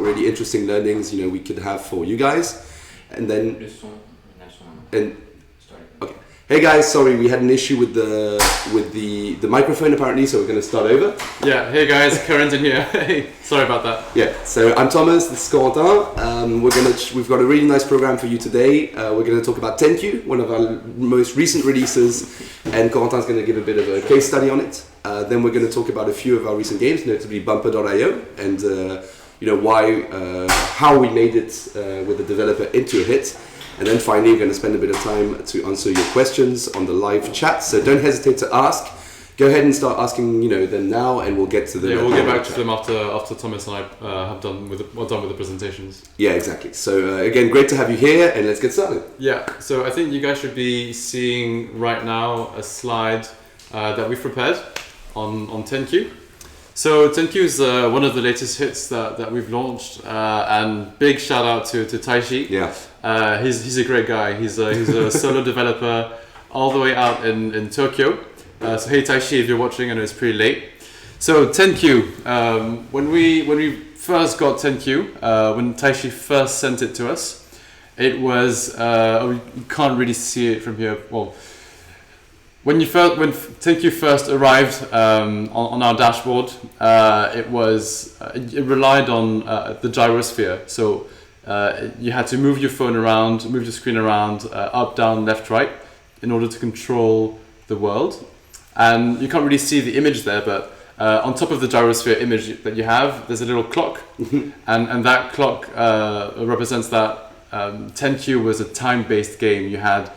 really interesting learnings, we could have for you guys. And then okay. Hey guys, sorry, we had an issue with the microphone apparently, so we're going to start over. Yeah, hey guys, Corentin here. Hey, sorry about that. Yeah, so I'm Thomas, this is Corentin. We've got a really nice program for you today. We're going to talk about 10Q, one of our most recent releases, and Corentin's going to give a bit of a case study on it. Then we're going to talk about a few of our recent games, notably Bumper.io, and how we made it with the developer into a hit. And then finally, we're going to spend a bit of time to answer your questions on the live chat. So don't hesitate to ask. Go ahead and start asking, them now, and we'll get to them. Yeah, we'll get back to them after Thomas and I have done with the presentations. Yeah, exactly. So again, great to have you here, and let's get started. Yeah. So I think you guys should be seeing right now a slide that we've prepared on 10Q. So 10Q is one of the latest hits that we've launched, and big shout out to Taishi. Yeah. He's a great guy. He's a solo developer all the way out in Tokyo. So hey Taishi, if you're watching, I know it's pretty late. So 10Q, when we first got 10Q, when Taishi first sent it to us, it was you can't really see it from here. Well, when 10Q first arrived on our dashboard, it relied on the gyrosphere. So you had to move your phone around, move your screen around, up, down, left, right, in order to control the world. And you can't really see the image there, but on top of the gyrosphere image that you have, there's a little clock, and that clock represents that 10Q was a time-based game. You had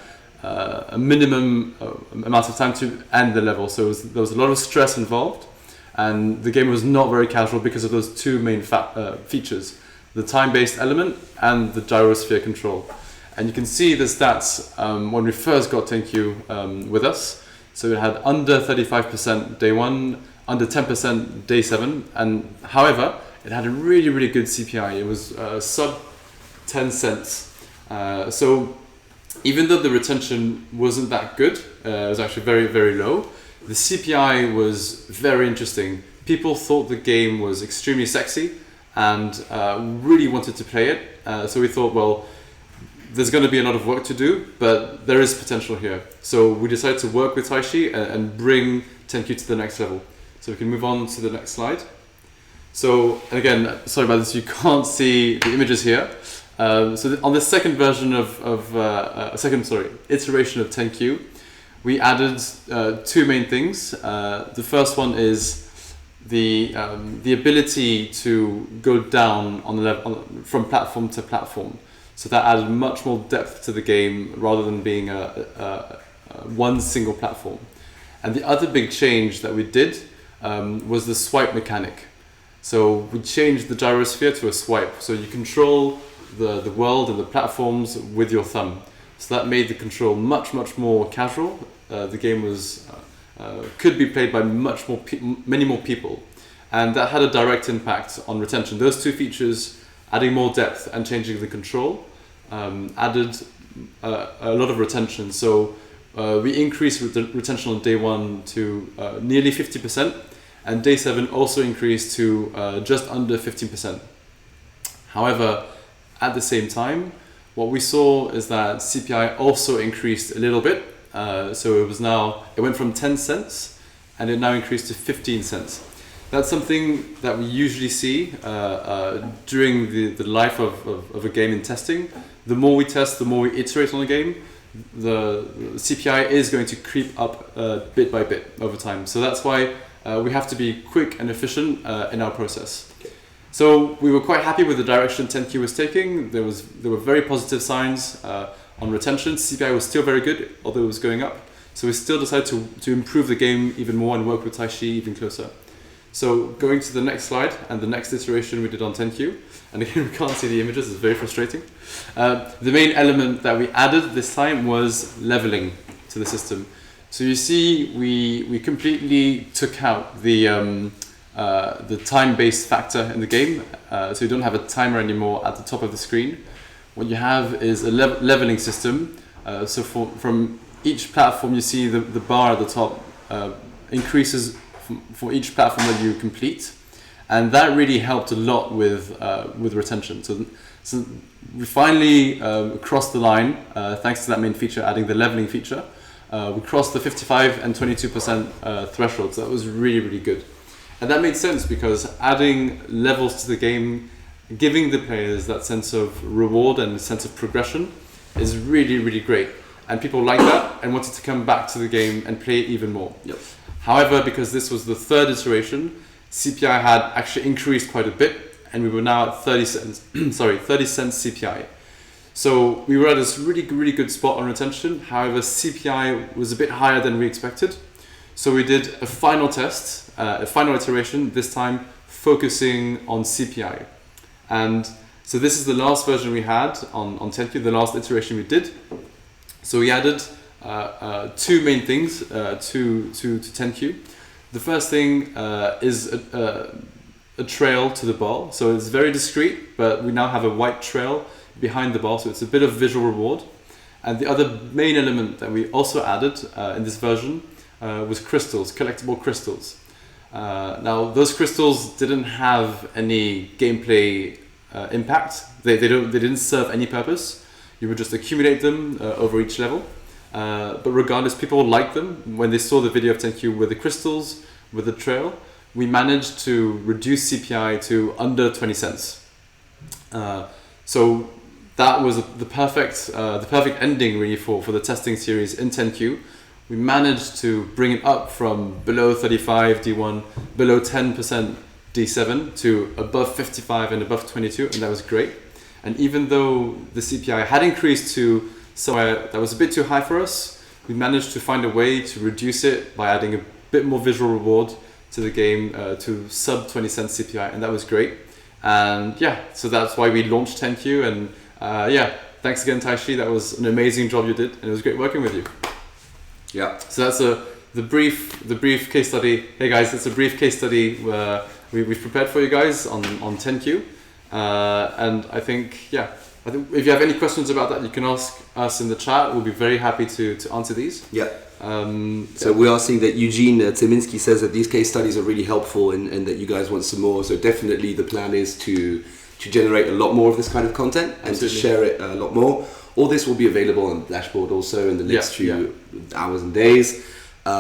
a minimum amount of time to end the level, so there was a lot of stress involved, and the game was not very casual because of those two main features: the time-based element and the gyrosphere control. And you can see the stats when we first got 10Q with us. So it had under 35% day 1, under 10% day 7, and however, it had a really, really good CPI. It was sub 10 cents. So even though the retention wasn't that good, it was actually very, very low, the CPI was very interesting. People thought the game was extremely sexy and really wanted to play it. So we thought, well, there's going to be a lot of work to do, but there is potential here. So we decided to work with Taishi and bring 10Q to the next level. So we can move on to the next slide. So, and again, sorry about this, you can't see the images here. So on the second version iteration of 10Q, we added two main things. The first one is the ability to go down on the level from platform to platform. So that added much more depth to the game rather than being one single platform. And the other big change that we did was the swipe mechanic. So we changed the gyrosphere to a swipe. So you control the world and the platforms with your thumb. So that made the control much, much more casual. The game was could be played by many more people. And that had a direct impact on retention. Those two features, adding more depth and changing the control, added a lot of retention. So we increased retention on day 1 to nearly 50%, and day 7 also increased to just under 15%. However, at the same time, what we saw is that CPI also increased a little bit. So it went from 10 cents and it now increased to 15 cents. That's something that we usually see during the life of a game in testing. The more we test, the more we iterate on a game, the CPI is going to creep up bit by bit over time. So that's why we have to be quick and efficient in our process. So we were quite happy with the direction 10Q was taking. There were very positive signs on retention. CPI was still very good, although it was going up. So we still decided to improve the game even more and work with Taishi even closer. So going to the next slide and the next iteration we did on 10Q, and again we can't see the images, it's very frustrating. The main element that we added this time was leveling to the system. So you see we completely took out the time-based factor in the game, so you don't have a timer anymore at the top of the screen. What you have is a leveling system. So from each platform you see the bar at the top increases for each platform that you complete, and that really helped a lot with retention. So we finally crossed the line thanks to that main feature, adding the leveling feature. We crossed the 55 and 22% thresholds. That was really, really good. And that made sense because adding levels to the game, giving the players that sense of reward and sense of progression is really, really great. And people like that and wanted to come back to the game and play it even more. Yep. However, because this was the third iteration, CPI had actually increased quite a bit, and we were now at 30 cents, 30 cents CPI. So we were at this really, really good spot on retention. However, CPI was a bit higher than we expected. So we did a final test, a final iteration, this time focusing on CPI. And so this is the last version we had on 10Q, the last iteration we did. So we added two main things to 10Q. The first thing is a trail to the ball. So it's very discreet, but we now have a white trail behind the ball, so it's a bit of visual reward. And the other main element that we also added in this version was crystals, collectible crystals. Now those crystals didn't have any gameplay impact. They didn't serve any purpose. You would just accumulate them over each level. But regardless, people liked them. When they saw the video of 10Q with the crystals, with the trail, we managed to reduce CPI to under 20 cents. So that was the perfect ending really for the testing series in 10Q. We managed to bring it up from below 35 D1, below 10% D7 to above 55 and above 22, and that was great. And even though the CPI had increased to somewhere that was a bit too high for us, we managed to find a way to reduce it by adding a bit more visual reward to the game to sub 20 cents CPI, and that was great. And yeah, so that's why we launched 10Q, and thanks again, Taishi. That was an amazing job you did, and it was great working with you. Yeah. So that's the brief case study. Hey guys, it's a brief case study we've prepared for you guys on 10Q, and I think if you have any questions about that, you can ask us in the chat. We'll be very happy to answer these. Yeah. So we are seeing that Eugene Timinski says that these case studies are really helpful and that you guys want some more. So definitely the plan is to generate a lot more of this kind of content and to share it a lot more. All this will be available on the dashboard also in the next few hours and days. We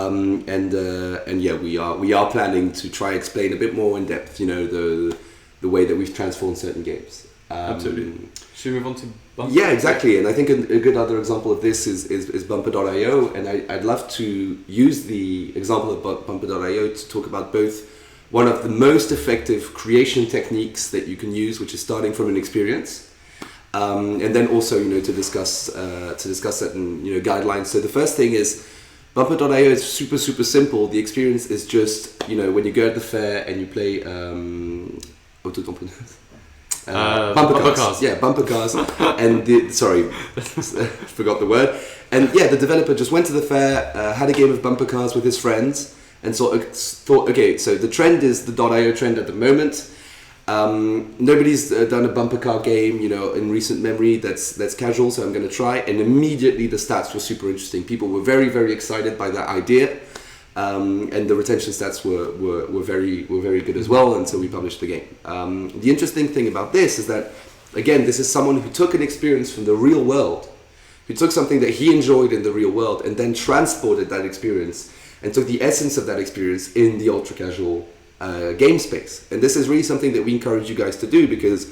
are planning to try explain a bit more in depth, the way that we've transformed certain games. Absolutely. Should we move on to Bumper? Yeah, exactly. And I think a good other example of this is Bumper.io, and I'd love to use the example of Bumper.io to talk about both one of the most effective creation techniques that you can use, which is starting from an experience, and then also to discuss certain guidelines. So the first thing is Bumper.io is super simple. The experience is just when you go at the fair and you play bumper cars. Yeah, bumper cars. And forgot the word. And the developer just went to the fair, had a game of bumper cars with his friends, and thought, okay, so the trend is the .io trend at the moment. Nobody's done a bumper car game, in recent memory that's casual, so I'm going to try. And immediately the stats were super interesting. People were very, very excited by that idea. And the retention stats were very good as well, and so we published the game. The interesting thing about this is that, again, this is someone who took an experience from the real world, who took something that he enjoyed in the real world and then transported that experience and took the essence of that experience in the ultra casual game space. And this is really something that we encourage you guys to do, because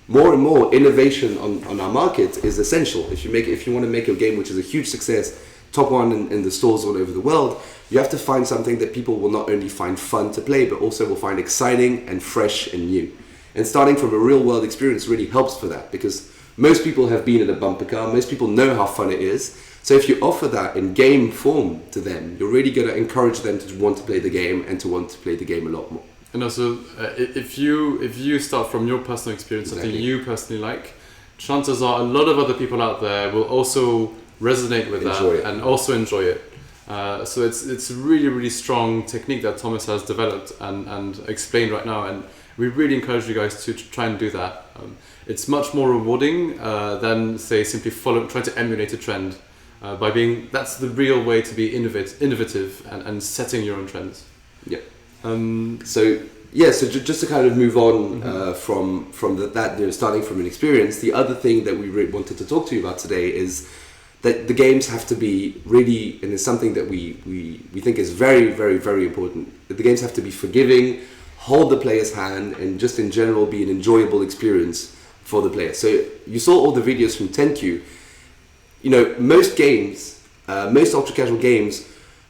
more and more innovation on our market is essential. If you want to make a game which is a huge success, top one in the stores all over the world, you have to find something that people will not only find fun to play, but also will find exciting and fresh and new. And starting from a real world experience really helps for that, because most people have been in a bumper car, most people know how fun it is. So if you offer that in game form to them, you're really going to encourage them to want to play the game and to want to play the game a lot more. And also, if you start from your personal experience, something you personally like, chances are a lot of other people out there will also resonate with and also enjoy it. So it's a really, really strong technique that Thomas has developed and explained right now, and we really encourage you guys to try and do that. It's much more rewarding than, say, simply trying to emulate a trend. That's the real way to be innovative and setting your own trends. Yeah. So Yeah, so just to kind of move on from that, starting from an experience, the other thing that we wanted to talk to you about today is that the games have to be really, and it's something that we think is very, very, very important, that the games have to be forgiving, hold the player's hand, and just in general be an enjoyable experience for the player. So you saw all the videos from 10Q. Most games, most ultra-casual games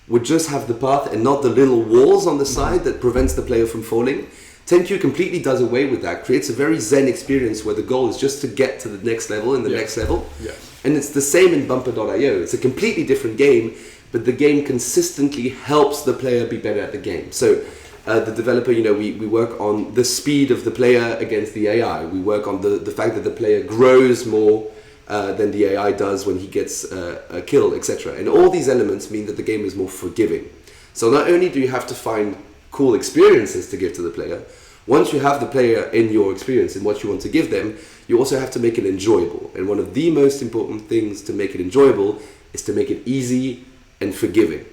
would just have the path and not the little walls on the side that prevents the player from falling. 10Q completely does away with that, creates a very zen experience where the goal is just to get to the next level and the next level. Yeah. And it's the same in Bumper.io. It's a completely different game, but the game consistently helps the player be better at the game. So the developer, we work on the speed of the player against the AI. We work on the fact that the player grows more than the AI does when he gets a kill, etc. And all these elements mean that the game is more forgiving. So not only do you have to find cool experiences to give to the player, once you have the player in your experience and what you want to give them, you also have to make it enjoyable. And one of the most important things to make it enjoyable is to make it easy and forgiving.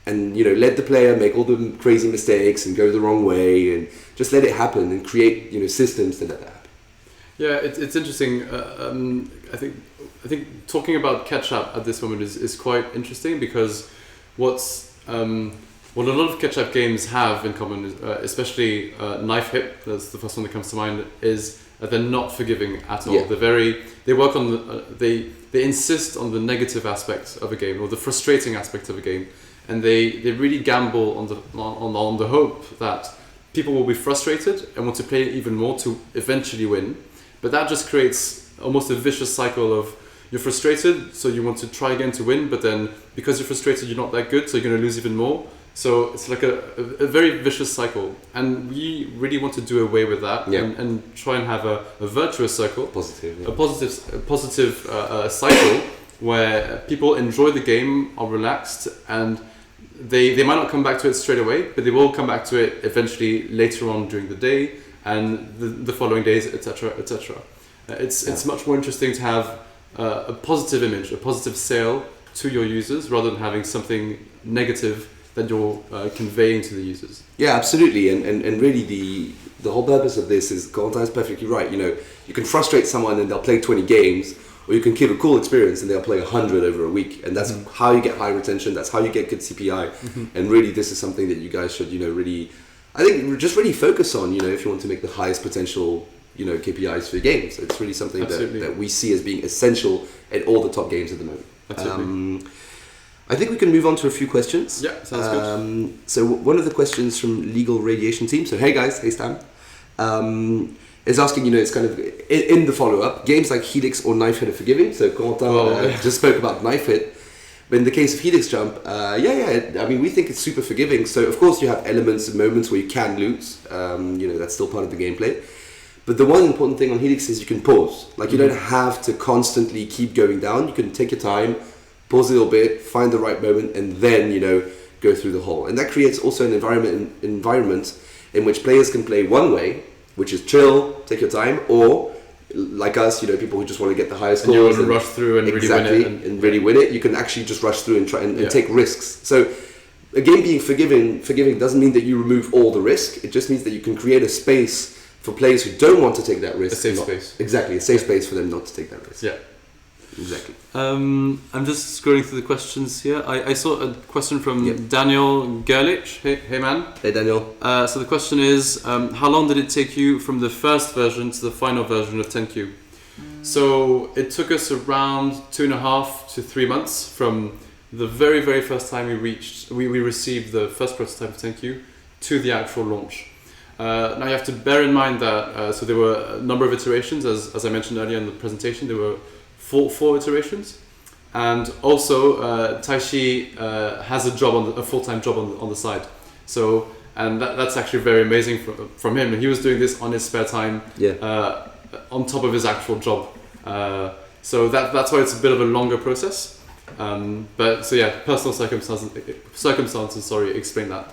And let the player make all the crazy mistakes and go the wrong way, and just let it happen and create systems to let that happen. Yeah, it's interesting. I think talking about catch-up at this moment is quite interesting, because what a lot of catch-up games have in common, especially Knife Hit, that's the first one that comes to mind, is they're not forgiving at all. Yeah. They work on they insist on the negative aspects of a game, or the frustrating aspects of a game, and they really gamble on the hope that people will be frustrated and want to play even more to eventually win. But that just creates almost a vicious cycle of, you're frustrated, so you want to try again to win, but then because you're frustrated, you're not that good, so you're going to lose even more. So it's like a very vicious cycle, and we really want to do away with that, and try and have a virtuous circle, a positive cycle where people enjoy the game, are relaxed, and they might not come back to it straight away, but they will come back to it eventually later on during the day and the following days, etc., etc. It's much more interesting to have a positive image, a positive sale to your users, rather than having something negative that you're conveying to the users. Yeah, absolutely, and really the whole purpose of this is, Corentin's perfectly right. You can frustrate someone and they'll play 20 games, or you can give a cool experience and they'll play 100 over a week, and that's how you get high retention. That's how you get good CPI. And really, this is something that you guys should, really, I think, just really focus on. If you want to make the highest potential, KPIs for your games, it's really something that we see as being essential at all the top games at the moment. Absolutely. I think we can move on to a few questions. Yeah, sounds good. So one of the questions from Legal Radiation Team, so hey guys, hey Stan, is asking, it's kind of in the follow-up, games like Helix or Knife Hit are forgiving. So Corentin just spoke about Knife Hit, but in the case of Helix Jump, I mean, we think it's super forgiving. So of course you have elements and moments where you can lose, that's still part of the gameplay. But the one important thing on Helix is you can pause. Like, you don't have to constantly keep going down. You can take your time, pause a little bit, find the right moment, and then, go through the hole. And that creates also an environment in which players can play one way, which is chill, take your time, or like us, people who just want to get the highest scores. And you want to rush through and really win it. And really win it. You can actually just rush through and try and take risks. So a game being forgiving doesn't mean that you remove all the risk. It just means that you can create a space for players who don't want to take that risk. A safe space. Exactly, a safe space for them not to take that risk. Yeah. Exactly. I'm just scrolling through the questions here. I saw a question from Daniel Gerlich. Hey man. Hey Daniel. So the question is, how long did it take you from the first version to the final version of 10Q? So it took us around 2.5 to 3 months from the very, very first time we received the first prototype of 10Q to the actual launch. Now you have to bear in mind that so there were a number of iterations, as I mentioned earlier in the presentation. There were four iterations, and also Taishi has a full-time job on the side. So, and that's actually very amazing from him. He was doing this on his spare time, on top of his actual job. So that's why it's a bit of a longer process. But so yeah, personal circumstances. Sorry, explain that.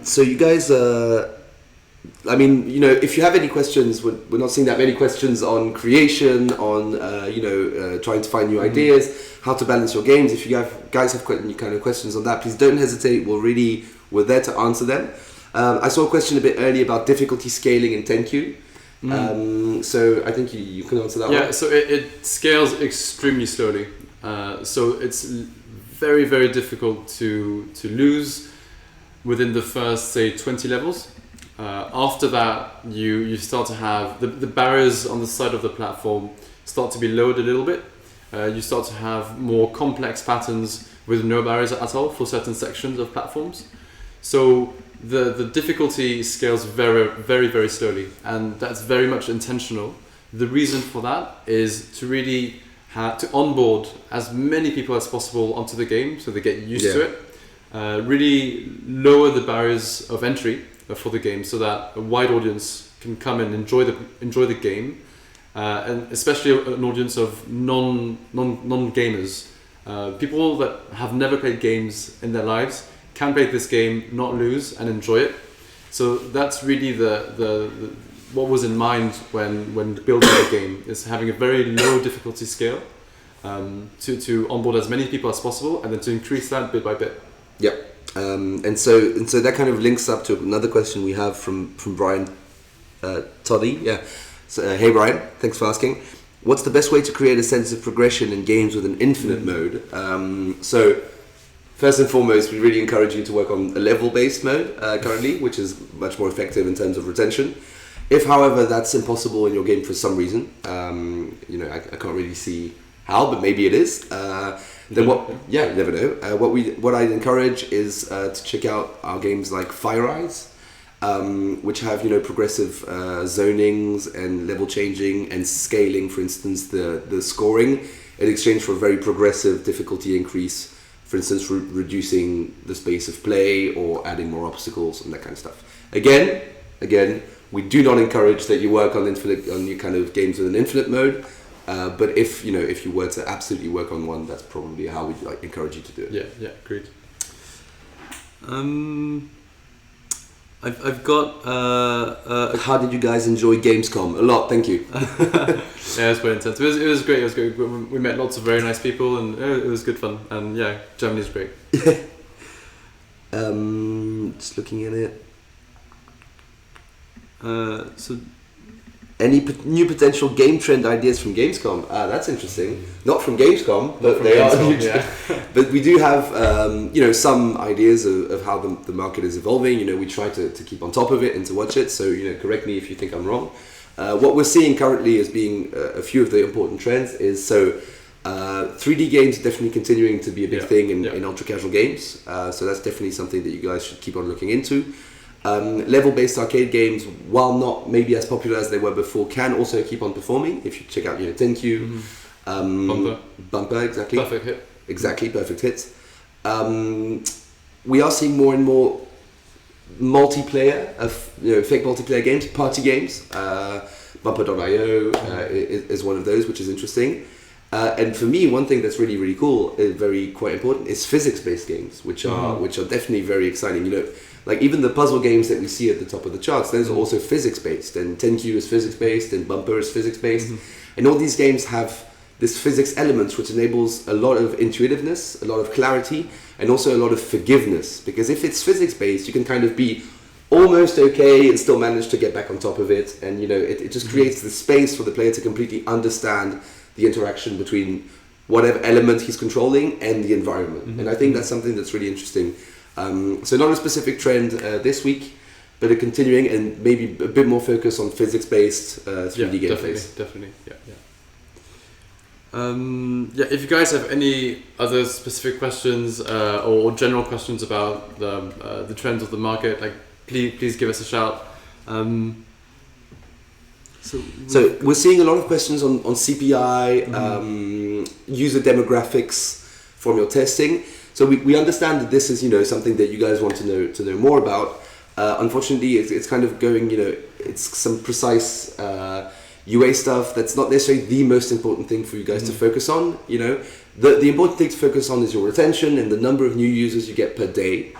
So you guys, I mean, if you have any questions, we're not seeing that many questions on creation, on trying to find new ideas, how to balance your games. If you guys have any kind of questions on that, please don't hesitate. We're there to answer them. I saw a question a bit earlier about difficulty scaling in 10Q. So I think you can answer that one. Yeah, so it scales extremely slowly. So it's very, very difficult to lose within the first, say, 20 levels. After that, you start to have the barriers on the side of the platform start to be lowered a little bit. You start to have more complex patterns with no barriers at all for certain sections of platforms. So the difficulty scales very, very, very slowly, and that's very much intentional. The reason for that is to really to onboard as many people as possible onto the game so they get used to it. Really lower the barriers of entry for the game so that a wide audience can come and enjoy the game, and especially an audience of non gamers, people that have never played games in their lives can play this game, not lose, and enjoy it. So that's really the what was in mind when building the game, is having a very low difficulty scale, to onboard as many people as possible, and then to increase that bit by bit. Yep. And so that kind of links up to another question we have from Brian Toddy. Yeah. So, hey Brian, thanks for asking. What's the best way to create a sense of progression in games with an infinite mode? So first and foremost, we really encourage you to work on a level-based mode currently, which is much more effective in terms of retention. If, however, that's impossible in your game for some reason, I can't really see how, but maybe it is. Then you never know. What I'd encourage is to check out our games like Fire Eyes, which have progressive zonings and level changing and scaling. For instance, the scoring in exchange for a very progressive difficulty increase. For instance, reducing the space of play or adding more obstacles and that kind of stuff. Again, we do not encourage that you work on your kind of games with an infinite mode. But if you were to absolutely work on one, that's probably how we'd encourage you to do it. Yeah, great. I've got. How did you guys enjoy Gamescom? A lot, thank you. Yeah, it was very intense. It was great. It was great. We met lots of very nice people, and it was good fun. And yeah, Germany's great. Just looking at it. So. Any new potential game trend ideas from Gamescom? That's interesting. Not from Gamescom, but they are. Yeah. But we do have, some ideas of how the market is evolving. We try to keep on top of it and to watch it. So, correct me if you think I'm wrong. What we're seeing currently as being a few of the important trends is 3D games are definitely continuing to be a big thing in ultra casual games. So that's definitely something that you guys should keep on looking into. Level-based arcade games, while not maybe as popular as they were before, can also keep on performing. If you check out 10Q, Bumper, exactly. Perfect hit. Exactly, perfect hits. We are seeing more and more multiplayer of fake multiplayer games, party games. Bumper.io is one of those, which is interesting. And for me, one thing that's really, really cool, quite important, is physics-based games, which are definitely very exciting. Like even the puzzle games that we see at the top of the charts, those are also physics-based, and 10Q is physics-based, and Bumper is physics-based, and all these games have this physics element which enables a lot of intuitiveness, a lot of clarity, and also a lot of forgiveness. Because if it's physics-based, you can kind of be almost okay and still manage to get back on top of it, and it just creates the space for the player to completely understand the interaction between whatever element he's controlling and the environment. And I think that's something that's really interesting. So not a specific trend this week, but a continuing and maybe a bit more focus on physics-based 3D gameplays. Definitely. If you guys have any other specific questions or general questions about the trends of the market, please give us a shout. So we're seeing a lot of questions on CPI, user demographics from your testing. So we understand that this is something that you guys want to know more about. Unfortunately, it's kind of going it's some precise UA stuff that's not necessarily the most important thing for you guys to focus on. The important thing to focus on is your retention and the number of new users you get per day.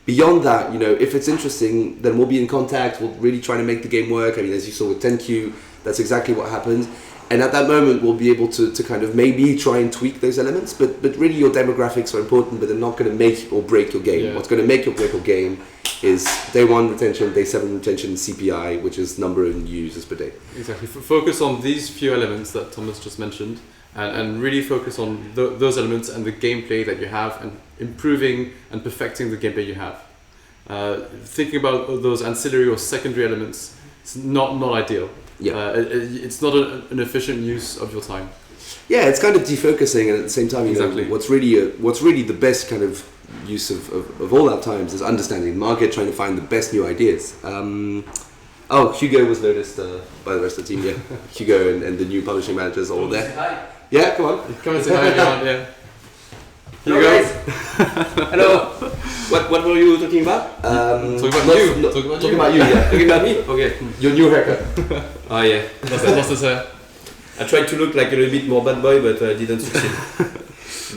Beyond that, if it's interesting, then we'll be in contact. We'll really try to make the game work. I mean, as you saw with 10Q, that's exactly what happened. And at that moment, we'll be able to kind of maybe try and tweak those elements. But really, your demographics are important, but they're not going to make or break your game. Yeah. What's going to make or break your game is day 1 retention, day 7 retention, CPI, which is number of users per day. Exactly. Focus on these few elements that Thomas just mentioned, and really focus on those elements and the gameplay that you have, and improving and perfecting the gameplay you have. Thinking about those ancillary or secondary elements, it's not ideal. Yeah. It's not an efficient use of your time. Yeah, it's kind of defocusing, and at the same time, you Exactly. know, what's really the best kind of use of all our times is understanding the market, trying to find the best new ideas. Hugo was noticed by the rest of the team. Yeah, Hugo and the new publishing managers all there. Hi. Yeah, come on. Come and say hi if you want. Yeah. Hello, Hugo. guys. Hello. What were you talking about? Talk about you. Talking about you, yeah. Talking about me? Okay. Your new haircut. Oh yeah. That's his hair. I tried to look like a little bit more bad boy, but I didn't succeed.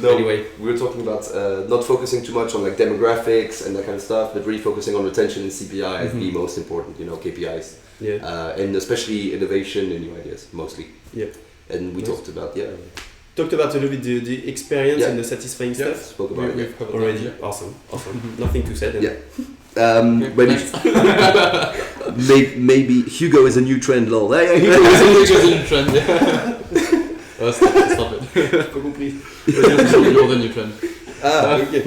No, Anyway. we were talking about not focusing too much on like demographics and that kind of stuff, but really focusing on retention and CPI as the most important, you know, KPIs. Yeah. And especially innovation and new ideas, mostly. Yeah. And we Nice. talked about, Talked about a little bit the experience Yeah. and the satisfying Yeah. stuff. spoke about it. We've covered that, Already. yeah. Awesome. Nothing to say then. Yeah. Maybe, maybe Hugo is a new trend, lol. Hey, Hugo is a new trend. New trend, yeah. Stop it. Pas compris. You're the new trend. Okay.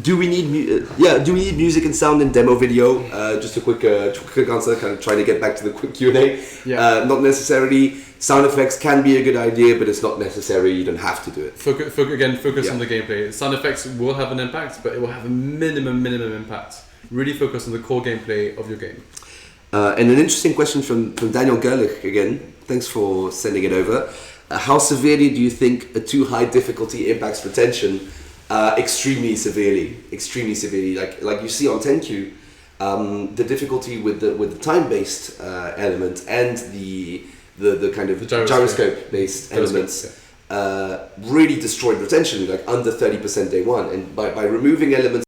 Do we need music and sound in demo video? Just a quick answer, kind of trying to get back to the quick Q&A. Yeah. Not necessarily. Sound effects can be a good idea, but it's not necessary. You don't have to do it. Focus Yeah. on the gameplay. Sound effects will have an impact, but it will have a minimum impact. Really focus on the core gameplay of your game. And an interesting question from Daniel Gerlich again. Thanks for sending it over. How severely do you think a too high difficulty impacts retention? Extremely severely. Like you see on 10Q, the difficulty with the time-based element and the kind of The gyroscope-based elements really destroyed retention, like under 30% day 1. And by removing elements